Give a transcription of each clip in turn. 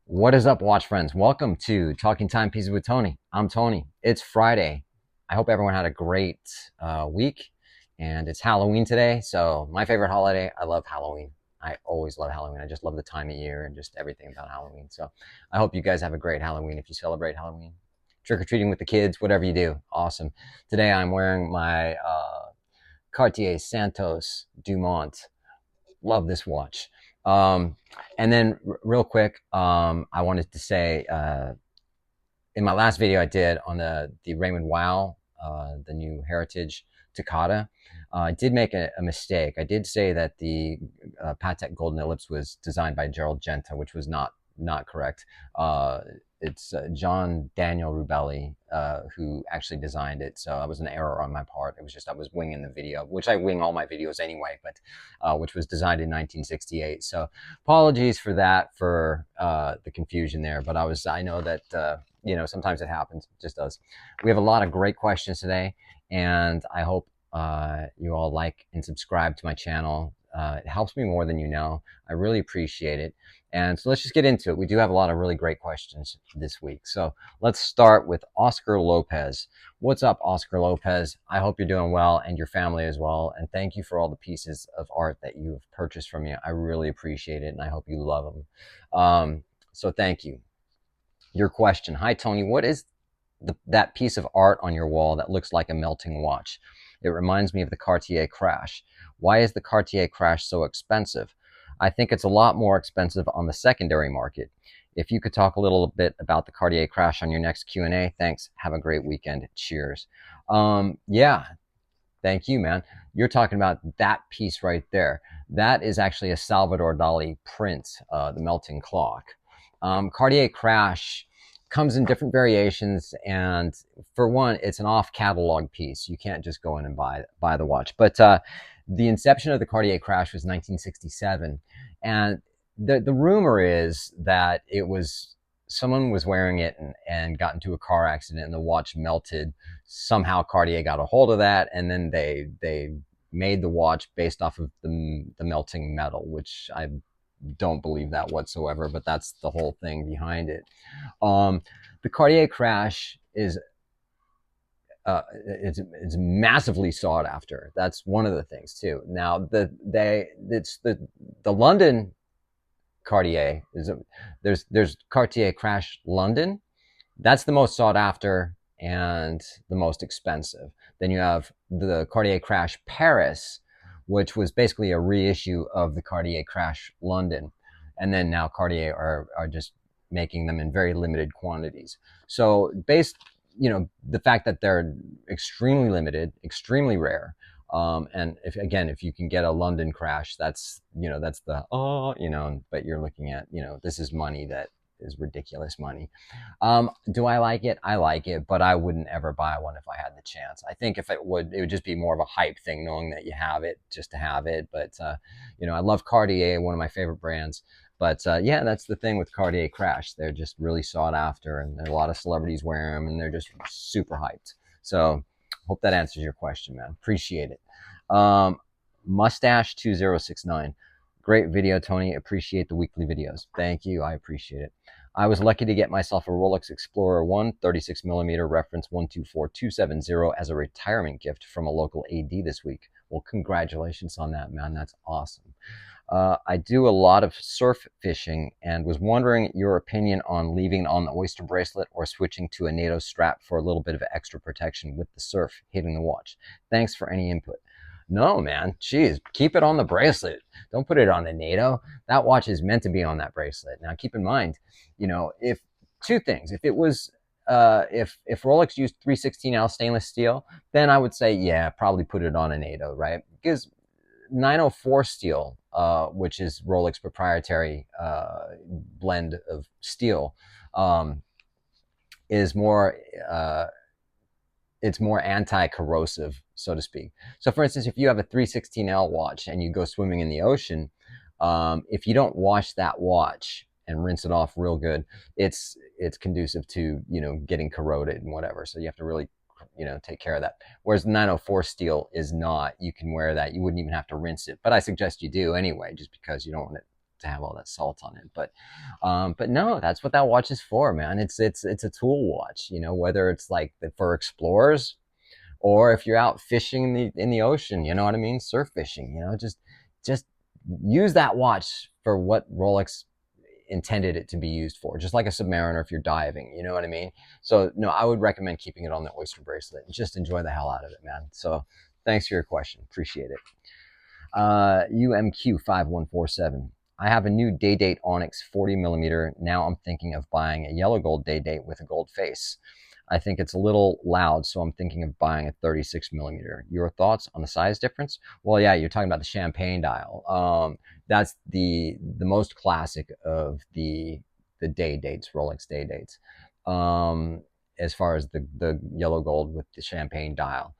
What is up, watch friends? Welcome to Talking Timepieces with Tony. I'm Tony. It's Friday. I hope everyone had a great week, and it's Halloween today. So my favorite holiday, I love Halloween. I always love Halloween. I just love the time of year and just everything about Halloween. So I hope you guys have a great Halloween if you celebrate Halloween. Trick-or-treating with the kids, whatever you do, awesome. Today I'm wearing my Cartier Santos Dumont. Love this watch. Um, and then real quick, I wanted to say, in my last video I did on the Raymond Wow, the new Heritage Toccata, I did make a mistake. I did say that the Patek Golden Ellipse was designed by Gerald Genta, which was not correct. It's John Daniel Rubelli who actually designed it. So it was an error on my part. It was just I was winging the video, which I wing all my videos anyway, but which was designed in 1968. So apologies for that, for the confusion there. But I know that sometimes it happens. It just does. We have a lot of great questions today, and I hope you all like and subscribe to my channel. It helps me more than you know. I really appreciate it. And so let's just get into it. We do have a lot of really great questions this week. So let's start with Oscar Lopez. What's up, Oscar Lopez? I hope you're doing well and your family as well. And thank you for all the pieces of art that you've purchased from me. I really appreciate it, and I hope you love them. So thank you. Your question. Hi, Tony. What is that piece of art on your wall that looks like a melting watch? It reminds me of the Cartier Crash. Why is the Cartier Crash so expensive? I think it's a lot more expensive on the secondary market. If you could talk a little bit about the Cartier Crash on your next Q&A, thanks. Have a great weekend. Cheers. Yeah, thank you, man. You're talking about that piece right there. That is actually a Salvador Dali print, the melting clock. Cartier Crash comes in different variations, and for one, it's an off-catalog piece. You can't just go in and buy the watch. But the inception of the Cartier Crash was 1967, and the rumor is that it was someone was wearing it and got into a car accident, and the watch melted. Somehow Cartier got a hold of that, and then they made the watch based off of the melting metal, which I don't believe that whatsoever, but that's the whole thing behind it. The Cartier Crash is it's massively sought after. That's one of the things too. Now it's the London Cartier there's Cartier Crash London. That's the most sought after and the most expensive. Then you have the Cartier Crash Paris, which was basically a reissue of the Cartier Crash London. And then now Cartier are just making them in very limited quantities. So the fact that they're extremely limited, extremely rare, and if you can get a London Crash, that's but you're looking at, this is money that is ridiculous money. Do I like it? I like it, but I wouldn't ever buy one if I had the chance. I think if it would just be more of a hype thing, knowing that you have it just to have it. But I love Cartier, one of my favorite brands. But yeah, that's the thing with Cartier Crash. They're just really sought after, and a lot of celebrities wear them, and they're just super hyped. So hope that answers your question, man. Appreciate it. Mustache 2069. Great video, Tony. Appreciate the weekly videos. Thank you. I appreciate it. I was lucky to get myself a Rolex Explorer 1 36mm reference 124270 as a retirement gift from a local AD this week. Well, congratulations on that, man. That's awesome. I do a lot of surf fishing and was wondering your opinion on leaving on the oyster bracelet or switching to a NATO strap for a little bit of extra protection with the surf hitting the watch. Thanks for any input. No, man. Jeez, keep it on the bracelet. Don't put it on the NATO. That watch is meant to be on that bracelet. Now, keep in mind, if two things. If it was, if Rolex used 316L stainless steel, then I would say, yeah, probably put it on a NATO, right? Because 904 steel, which is Rolex proprietary blend of steel, is more it's more anti-corrosive, so to speak. So for instance, if you have a 316L watch and you go swimming in the ocean, if you don't wash that watch and rinse it off real good, it's conducive to getting corroded and whatever. So you have to really take care of that. Whereas 904 steel is not. You can wear that. You wouldn't even have to rinse it. But I suggest you do anyway, just because you don't want it to have all that salt on it. But no, that's what that watch is for, man. It's a tool watch, you know, whether it's like for explorers or if you're out fishing in the ocean, you know what I mean? Surf fishing, you know, just use that watch for what Rolex intended it to be used for, just like a Submariner if you're diving, you know what I mean? So no, I would recommend keeping it on the oyster bracelet and just enjoy the hell out of it, man. So thanks for your question, appreciate it. UMQ5147. I have a new day date Onyx 40 millimeter. Now I'm thinking of buying a yellow gold day date with a gold face. I think it's a little loud, so I'm thinking of buying a 36 millimeter. Your thoughts on the size difference? Well, yeah, you're talking about the champagne dial. That's the most classic of the day dates, Rolex day dates. As far as the yellow gold with the champagne dial.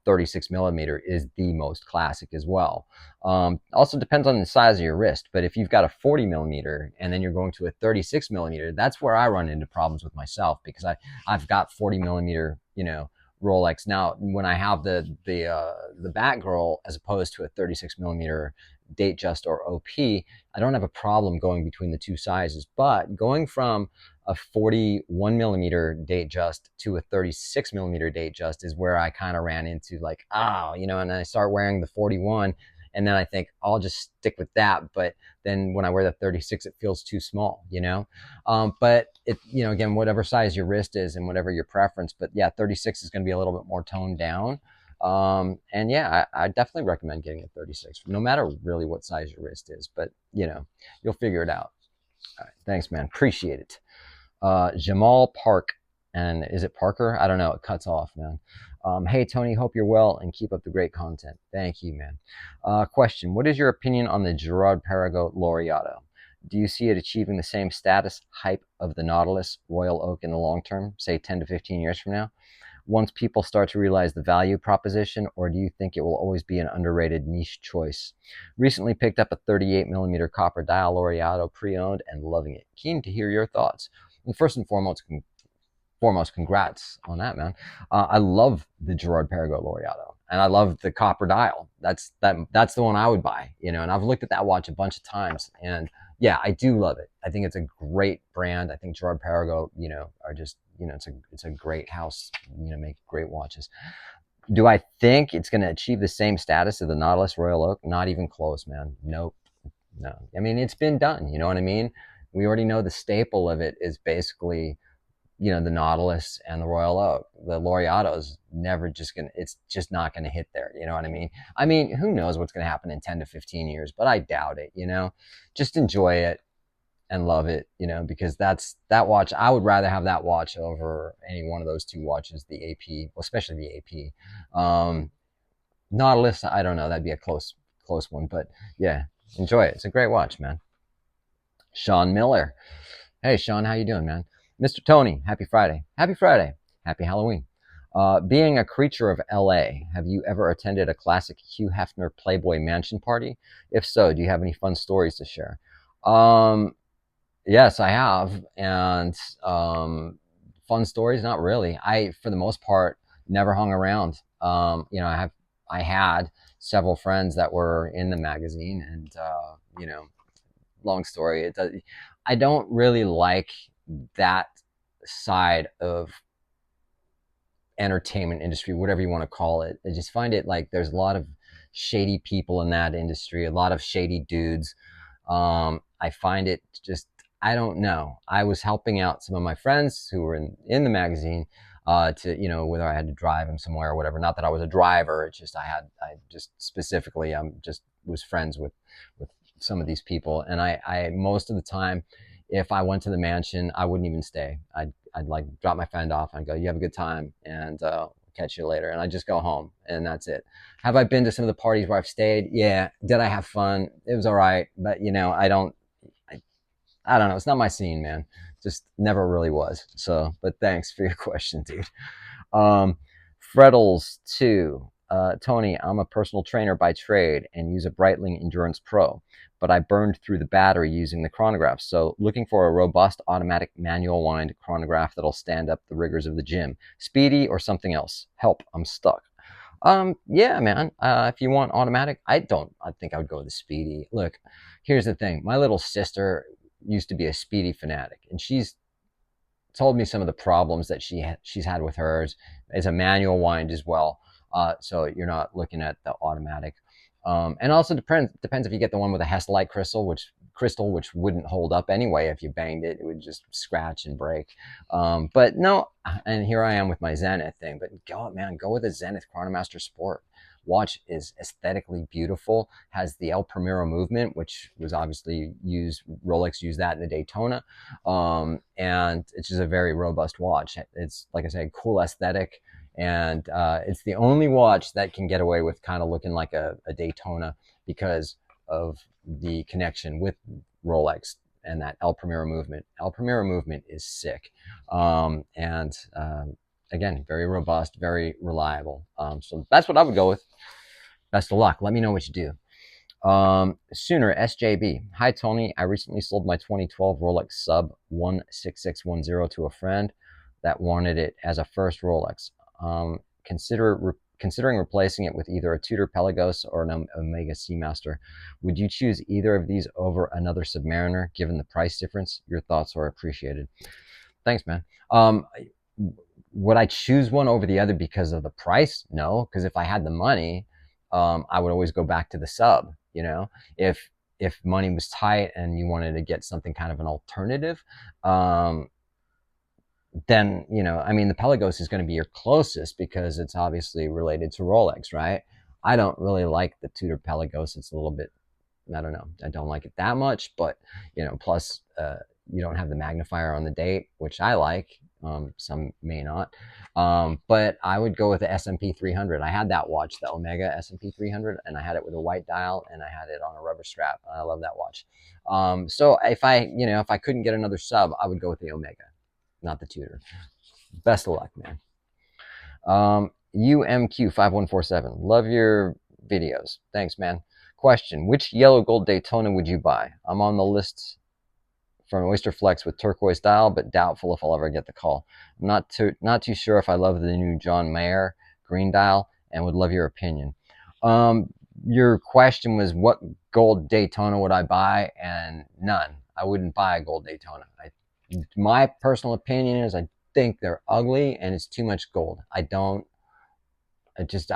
36 millimeter is the most classic as well. Also depends on the size of your wrist, but if you've got a 40 millimeter and then you're going to a 36 millimeter, that's where I run into problems with myself, because I've got 40 millimeter, you know, Rolex. Now, when I have the Batgirl as opposed to a 36 millimeter Datejust or OP, I don't have a problem going between the two sizes, but going from a 41 millimeter Datejust to a 36 millimeter Datejust is where I kind of ran into like, oh, you know, and I start wearing the 41 and then I think I'll just stick with that. But then when I wear the 36, it feels too small, you know? But it, you know, again, whatever size your wrist is and whatever your preference, but yeah, 36 is going to be a little bit more toned down. And yeah, I definitely recommend getting a 36, no matter really what size your wrist is, but you know, you'll figure it out. All right, thanks, man. Appreciate it. Jamal Park, and is it Parker? I don't know. It cuts off, man. Hey, Tony, hope you're well and keep up the great content. Thank you, man. Question. What is your opinion on the Girard Perregaux Laureato? Do you see it achieving the same status, hype of the Nautilus Royal Oak in the long term, say 10 to 15 years from now, once people start to realize the value proposition, or do you think it will always be an underrated niche choice? Recently picked up a 38 millimeter copper dial Laureato pre-owned and loving it. Keen to hear your thoughts. And first and foremost, congrats on that, man. I love the Girard Perregaux Laureato, and I love the copper dial. That's the one I would buy, you know. And I've looked at that watch a bunch of times, and yeah, I do love it. I think it's a great brand. I think Girard Perregaux, you know, are just, you know, it's a great house, you know, make great watches. Do I think it's going to achieve the same status of the Nautilus Royal Oak? Not even close, man. Nope. No. I mean, it's been done. You know what I mean? We already know the staple of it is basically, you know, the Nautilus and the Royal Oak. The Laureato is never just going to, it's just not going to hit there. You know what I mean? I mean, who knows what's going to happen in 10 to 15 years, but I doubt it, you know? Just enjoy it and love it, you know, because that watch, I would rather have that watch over any one of those two watches, the AP, especially the AP. Nautilus, I don't know, that'd be a close one, but yeah, enjoy it. It's a great watch, man. Sean Miller. Hey, Sean, how you doing, man? Mr. Tony, happy Friday. Happy Friday. Happy Halloween. Being a creature of LA, have you ever attended a classic Hugh Hefner Playboy mansion party? If so, do you have any fun stories to share? Yes, I have. And fun stories, not really. I, for the most part, never hung around. You know, I had several friends that were in the magazine, and you know, long story. I don't really like that side of entertainment industry, whatever you want to call it. I just find it like there's a lot of shady people in that industry, a lot of shady dudes. I find it just, I don't know. I was helping out some of my friends who were in the magazine to, you know, whether I had to drive them somewhere or whatever. Not that I was a driver. It's just I just specifically, just was friends with some of these people. And I most of the time, if I went to the mansion, I wouldn't even stay. I'd like drop my friend off and go, you have a good time, and catch you later. And I just go home, and that's it. Have I been to some of the parties where I've stayed? Yeah. Did I have fun? It was all right. But, you know, I don't know. It's not my scene, man. Just never really was. So, but thanks for your question, dude. Freddles 2. Tony, I'm a personal trainer by trade and use a Breitling Endurance Pro, but I burned through the battery using the chronograph. So looking for a robust automatic manual wind chronograph that'll stand up the rigors of the gym. Speedy or something else? Help, I'm stuck. Yeah, man. If you want automatic, I think I would go with the Speedy. Look, here's the thing. My little sister used to be a Speedy fanatic, and she's told me some of the problems that she's had with hers. It's a manual wind as well, so you're not looking at the automatic. And also depends if you get the one with a Hesalite crystal, which wouldn't hold up anyway if you banged it. It would just scratch and break. But no, and here I am with my Zenith thing. But go, man, go with a Zenith Chronomaster Sport. Watch is aesthetically beautiful, has the El Primero movement, which was obviously Rolex used that in the Daytona. And it's just a very robust watch. It's, like I said, cool aesthetic. And it's the only watch that can get away with kind of looking like a Daytona because of the connection with Rolex and that El Primero movement. El Primero movement is sick. And again, very robust, very reliable. So that's what I would go with. Best of luck. Let me know what you do. Sooner SJB. Hi Tony, I recently sold my 2012 Rolex Sub 16610 to a friend that wanted it as a first Rolex. Considering replacing it with either a Tudor Pelagos or an Omega Seamaster. Would you choose either of these over another Submariner, given the price difference? Your thoughts are appreciated. Thanks, man. Would I choose one over the other because of the price? No, because if I had the money, I would always go back to the Sub. You know, if money was tight and you wanted to get something kind of an alternative, then, I mean, the Pelagos is going to be your closest because it's obviously related to Rolex, right? I don't really like the Tudor Pelagos. It's a little bit, I don't know, I don't like it that much, but, plus you don't have the magnifier on the date, which I like. Some may not. But I would go with the S&P 300. I had that watch, the Omega S&P 300, and I had it with a white dial, and I had it on a rubber strap. I love that watch. So if I couldn't get another Sub, I would go with the Omega, not the Tudor. Best of luck, man. UMQ5147. Love your videos. Thanks, man. Question: which yellow gold Daytona would you buy? I'm on the list for an Oyster Flex with turquoise dial, but doubtful if I'll ever get the call. I'm not too sure if I love the new John Mayer green dial, and would love your opinion. Your question was what gold Daytona would I buy, and none. I wouldn't buy a gold Daytona. My personal opinion is I think they're ugly and it's too much gold. I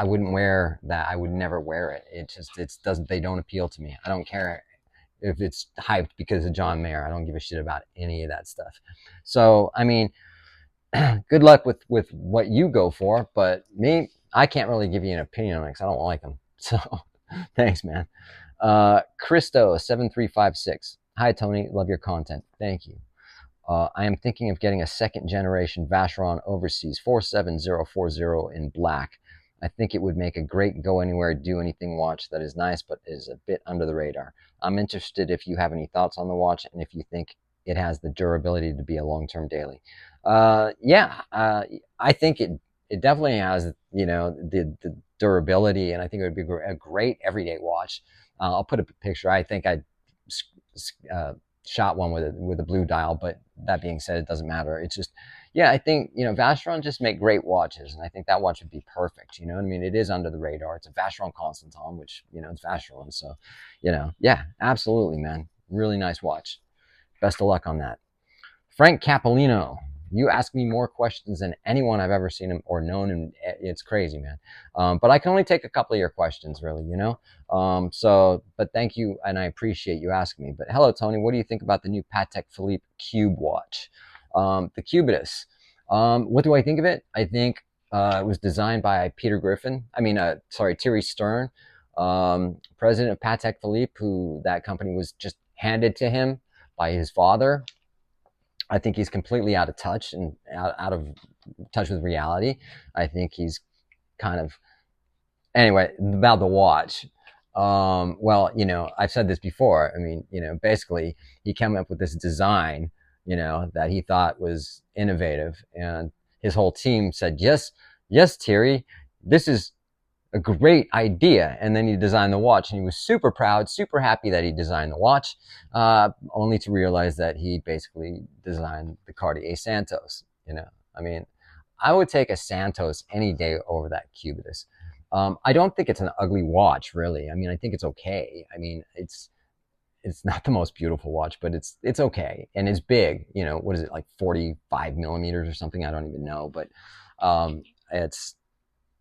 wouldn't wear that. I would never wear it. They don't appeal to me. I don't care if it's hyped because of John Mayer. I don't give a shit about any of that stuff. So, I mean, good luck with what you go for, but me, I can't really give you an opinion on it because I don't like them. So, thanks, man. Christo7356. Hi, Tony. Love your content. Thank you. I am thinking of getting a second generation Vacheron Overseas 47040 in black. I think it would make a great go anywhere, do anything watch that is nice, but is a bit under the radar. I'm interested if you have any thoughts on the watch and if you think it has the durability to be a long-term daily. I think it definitely has, the durability, and I think it would be a great everyday watch. I'll put a picture. I think I shot one with a blue dial, but that being said, it doesn't matter. It's just, I think, Vacheron just make great watches, and I think that watch would be perfect. You know what I mean? It is under the radar. It's a Vacheron Constantin, which, it's Vacheron. So, absolutely, man. Really nice watch. Best of luck on that. Frank Capolino. You ask me more questions than anyone I've ever seen or known, and it's crazy, man. But I can only take a couple of your questions, really, but thank you, and I appreciate you asking me. But hello, Tony. What do you think about the new Patek Philippe Cube watch? The Cubitus. What do I think of it? I think it was designed by Thierry Stern, president of Patek Philippe, who that company was just handed to him by his father. I think he's completely out of touch and out of touch with reality. I think he's kind of, anyway, about the watch. I've said this before. I mean, basically he came up with this design, that he thought was innovative, and his whole team said, yes, Thierry, this is a great idea. And then he designed the watch, and he was super proud, super happy that he designed the watch, only to realize that he basically designed the Cartier Santos. I mean, I would take a Santos any day over that Cubitus. I don't think it's an ugly watch, really. I mean, I think it's okay. I mean, it's not the most beautiful watch, but it's okay, and it's big. You know, what is it, like 45 millimeters or something? I don't even know, but it's,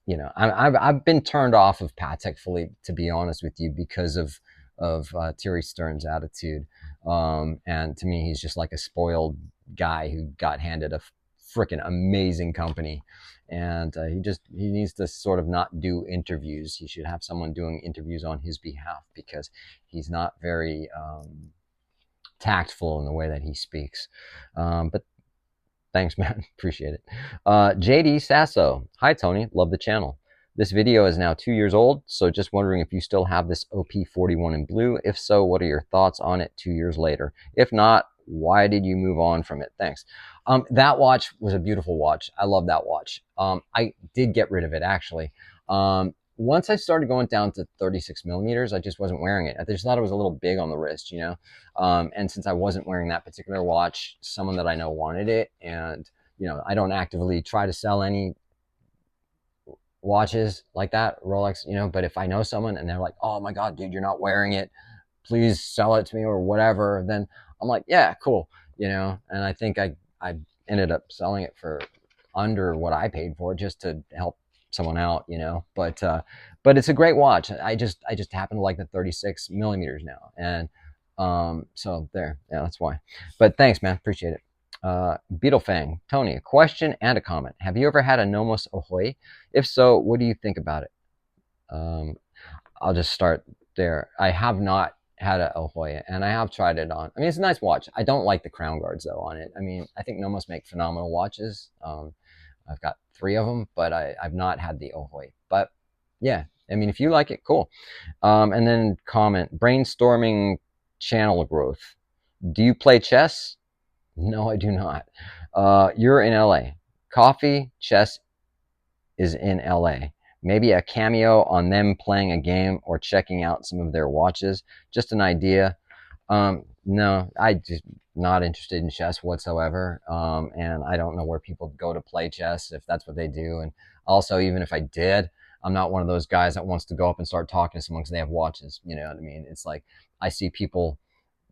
you know, I've been turned off of Patek Philippe, to be honest with you, because of Thierry Stern's attitude. And to me, he's just like a spoiled guy who got handed a freaking amazing company, and he needs to sort of not do interviews. He should have someone doing interviews on his behalf, because he's not very tactful in the way that he speaks. But thanks, man. Appreciate it. JD Sasso. Hi, Tony. Love the channel. This video is now 2 years old, so just wondering if you still have this OP41 in blue. If so, what are your thoughts on it 2 years later? If not, why did you move on from it? Thanks. That watch was a beautiful watch. I love that watch. I did get rid of it, actually. Once I started going down to 36 millimeters, I just wasn't wearing it. I just thought it was a little big on the wrist, you know? And since I wasn't wearing that particular watch, someone that I know wanted it, and, you know, I don't actively try to sell any watches like that, Rolex, you know, but if I know someone and they're like, oh my God, dude, you're not wearing it, please sell it to me or whatever, then I'm like, yeah, cool, you know. And I think I ended up selling it for under what I paid for, just to help someone out, you know. But it's a great watch. I just happen to like the 36 millimeters now, and so there, yeah, that's why. But thanks, man, appreciate it. Beetlefang, Tony, a question and a comment. Have you ever had a Nomos Ahoy? If so, what do you think about it? I'll just start there. I have not had a Ahoy, and I have tried it on. I mean, it's a nice watch. I don't like the crown guards, though, on it. I mean, I think Nomos make phenomenal watches. I've got 3 of them, but I've not had the Ahoy. But yeah, I mean, if you like it, cool. And then comment, brainstorming channel growth. Do you play chess? No, I do not. You're in LA. Coffee, chess is in LA. Maybe a cameo on them playing a game or checking out some of their watches. Just an idea. No, I just not interested in chess whatsoever. And I don't know where people go to play chess if that's what they do. And also, even if I did, I'm not one of those guys that wants to go up and start talking to someone because they have watches. You know what I mean? It's like, I see people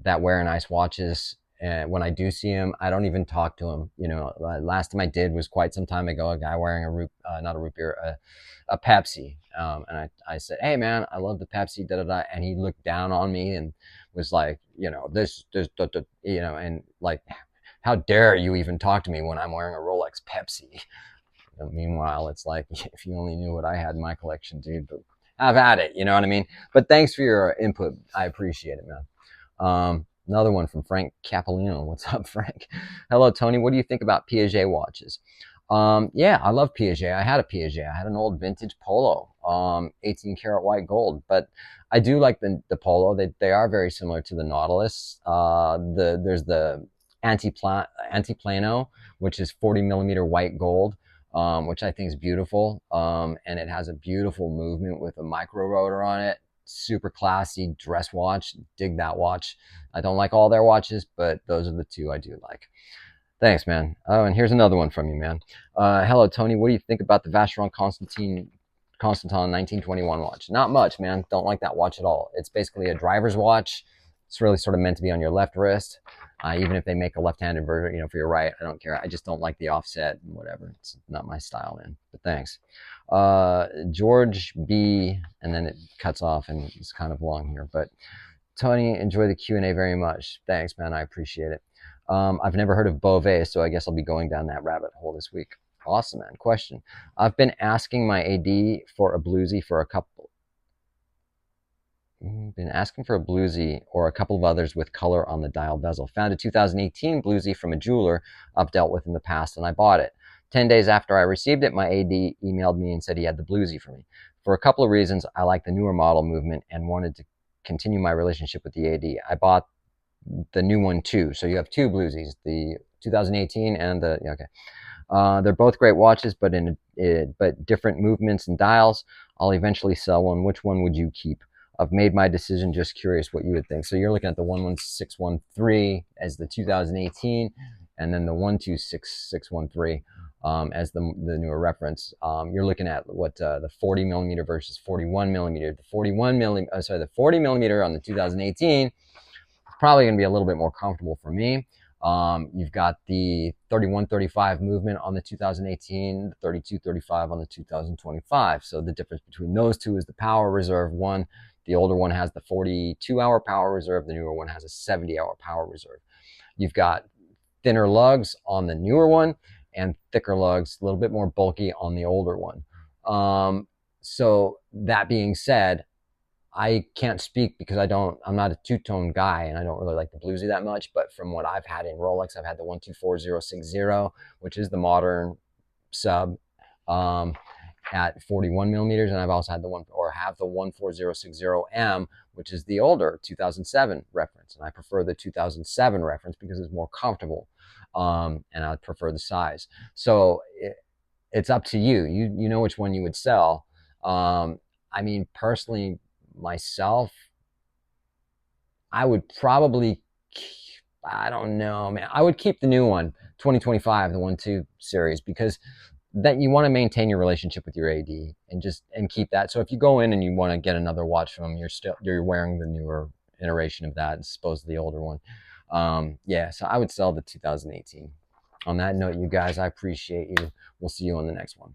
that wear nice watches, and when I do see him, I don't even talk to him. You know, last time I did was quite some time ago. A guy wearing not a root beer, a Pepsi. And I said, hey man, I love the Pepsi, da da da. And he looked down on me and was like, you know, this, you know, and like, how dare you even talk to me when I'm wearing a Rolex Pepsi? And meanwhile, it's like, if you only knew what I had in my collection, dude, but have at it. You know what I mean? But thanks for your input. I appreciate it, man. Another one from Frank Capolino. What's up, Frank? Hello, Tony. What do you think about Piaget watches? Yeah, I love Piaget. I had a Piaget. I had an old vintage Polo, 18 karat white gold. But I do like the Polo. They are very similar to the Nautilus. There's the Antiplano, which is 40 millimeter white gold, which I think is beautiful. And it has a beautiful movement with a micro rotor on it. Super classy dress watch. Dig that watch. I don't like all their watches, but those are the 2 I do like. Thanks, man. Oh, and here's another one from you, man. Hello, Tony. What do you think about the Vacheron Constantin 1921 watch? Not much, man. Don't like that watch at all. It's basically a driver's watch. It's really sort of meant to be on your left wrist. Even if they make a left-handed version, you know, for your right, I don't care. I just don't like the offset and whatever. It's not my style, man. But thanks. George B, and then it cuts off and it's kind of long here. But Tony, enjoy the Q&A very much. Thanks, man. I appreciate it. I've never heard of Beauvais, so I guess I'll be going down that rabbit hole this week. Awesome, man. Question. I've been asking my AD for a bluesy for a couple. Been asking for a bluesy or a couple of others with color on the dial bezel. Found a 2018 bluesy from a jeweler I've dealt with in the past, and I bought it. 10 days after I received it, my AD emailed me and said he had the bluesy for me. For a couple of reasons, I like the newer model movement and wanted to continue my relationship with the AD. I bought the new one too. So you have 2 bluesies, the 2018 and the, okay. They're both great watches, but but different movements and dials. I'll eventually sell one. Which one would you keep? I've made my decision. Just curious what you would think. So you're looking at the 11613 as the 2018, and then the 126613 as the newer reference. You're looking at what the 40 millimeter versus 41 millimeter. The 41 millimeter, sorry, the 40 millimeter on the 2018 probably going to be a little bit more comfortable for me. You've got the 31-35 movement on the 2018, the 32-35 on the 2025. So the difference between those two is the power reserve one. The older one has the 42-hour power reserve. The newer one has a 70-hour power reserve. You've got thinner lugs on the newer one and thicker lugs, a little bit more bulky on the older one. So that being said, I can't speak because I'm not a two-tone guy and I don't really like the bluesy that much, but from what I've had in Rolex, I've had the 124060, which is the modern sub, at 41 millimeters. And I've also had the 14060M, which is the older 2007 reference. And I prefer the 2007 reference because it's more comfortable. And I prefer the size. So it's up to you. You know which one you would sell. I mean, personally, myself, I would probably, I don't know, man. I would keep the new one, 2025, the 1-2 series, because that you want to maintain your relationship with your AD and keep that. So if you go in and you want to get another watch from them, you're wearing the newer iteration of that as opposed to the older one. Yeah, so I would sell the 2018. On that note, you guys, I appreciate you. We'll see you on the next one.